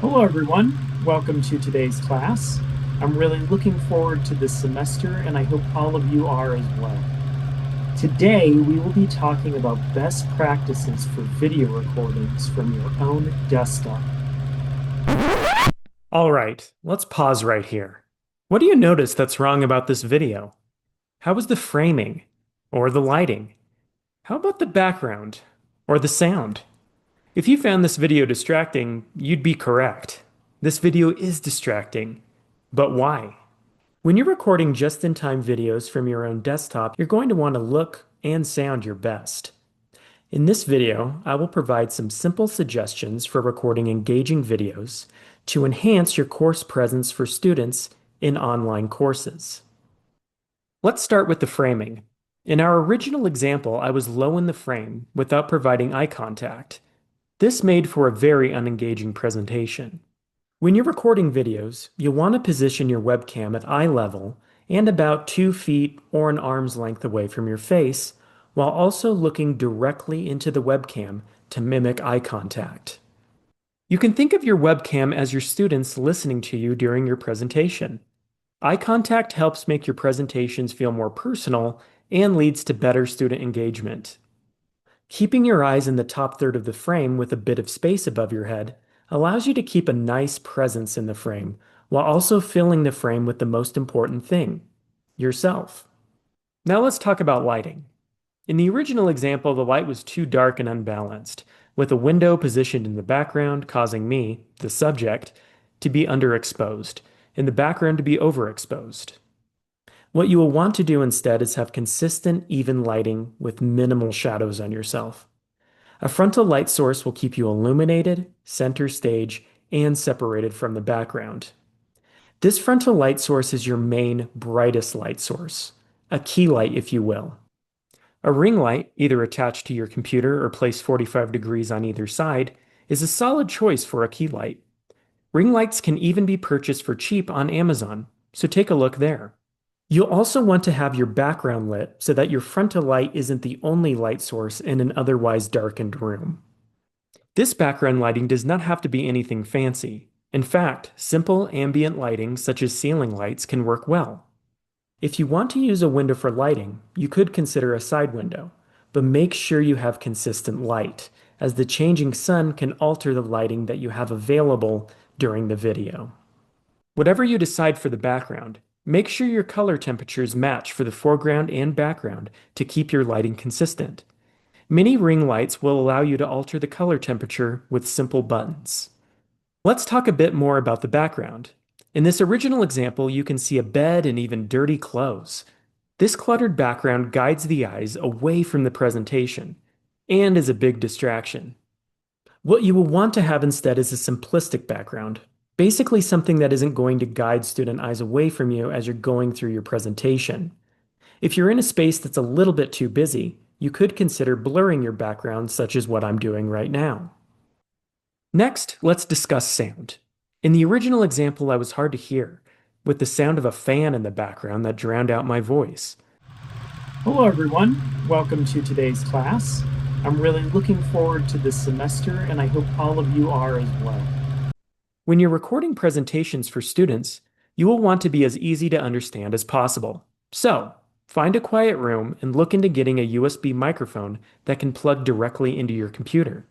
Hello, everyone. Welcome to today's class. I'm really looking forward to this semester, and I hope all of you are as well. Today, we will be talking about best practices for video recordings from your own desktop. All right, let's pause right here. What do you notice that's wrong about this video? How was the framing? Or the lighting? How about the background? Or the sound? If you found this video distracting, you'd be correct. This video is distracting. But why? When you're recording just-in-time videos from your own desktop, you're going to want to look and sound your best. In this video, I will provide some simple suggestions for recording engaging videos to enhance your course presence for students in online courses. Let's start with the framing. In our original example, I was low in the frame without providing eye contact. This made for a very unengaging presentation. When you're recording videos, you'll want to position your webcam at eye level and about 2 feet or an arm's length away from your face, while also looking directly into the webcam to mimic eye contact. You can think of your webcam as your students listening to you during your presentation. Eye contact helps make your presentations feel more personal and leads to better student engagement. Keeping your eyes in the top third of the frame with a bit of space above your head allows you to keep a nice presence in the frame while also filling the frame with the most important thing, yourself. Now let's talk about lighting. In the original example, the light was too dark and unbalanced, with a window positioned in the background causing me, the subject, to be underexposed, and the background to be overexposed. What you will want to do instead is have consistent, even lighting with minimal shadows on yourself. A frontal light source will keep you illuminated, center stage, and separated from the background. This frontal light source is your main, brightest light source, a key light, if you will. A ring light, either attached to your computer or placed 45 degrees on either side, is a solid choice for a key light. Ring lights can even be purchased for cheap on Amazon, so take a look there. You'll also want to have your background lit so that your frontal light isn't the only light source in an otherwise darkened room. This background lighting does not have to be anything fancy. In fact, simple ambient lighting such as ceiling lights can work well. If you want to use a window for lighting, you could consider a side window, but make sure you have consistent light, as the changing sun can alter the lighting that you have available during the video. Whatever you decide for the background, make sure your color temperatures match for the foreground and background to keep your lighting consistent. Many ring lights will allow you to alter the color temperature with simple buttons. Let's talk a bit more about the background. In this original example, you can see a bed and even dirty clothes. This cluttered background guides the eyes away from the presentation and is a big distraction. What you will want to have instead is a simplistic background, basically something that isn't going to guide student eyes away from you as you're going through your presentation. If you're in a space that's a little bit too busy, you could consider blurring your background, such as what I'm doing right now. Next, let's discuss sound. In the original example, I was hard to hear, with the sound of a fan in the background that drowned out my voice. Hello, everyone. Welcome to today's class. I'm really looking forward to this semester, and I hope all of you are as well. When you're recording presentations for students, you will want to be as easy to understand as possible. So, find a quiet room and look into getting a USB microphone that can plug directly into your computer.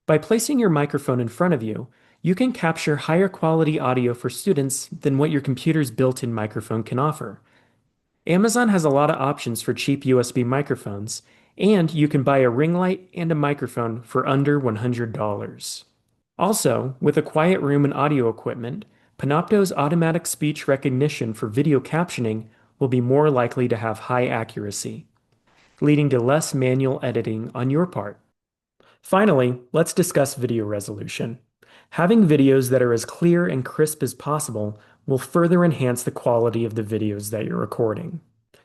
By placing your microphone in front of you, you can capture higher quality audio for students than what your computer's built-in microphone can offer. Amazon has a lot of options for cheap USB microphones, and you can buy a ring light and a microphone for under $100. Also, with a quiet room and audio equipment, Panopto's automatic speech recognition for video captioning will be more likely to have high accuracy, leading to less manual editing on your part. Finally, let's discuss video resolution. Having videos that are as clear and crisp as possible will further enhance the quality of the videos that you're recording.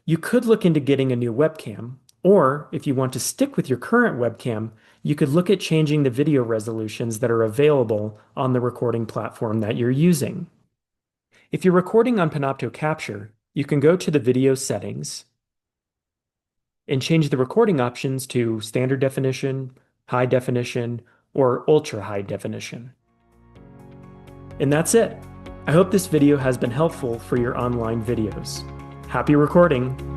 You could look into getting a new webcam, or if you want to stick with your current webcam, you could look at changing the video resolutions that are available on the recording platform that you're using. If you're recording on Panopto Capture, you can go to the video settings and change the recording options to standard definition, high definition, or ultra high definition. And that's it. I hope this video has been helpful for your online videos. Happy recording!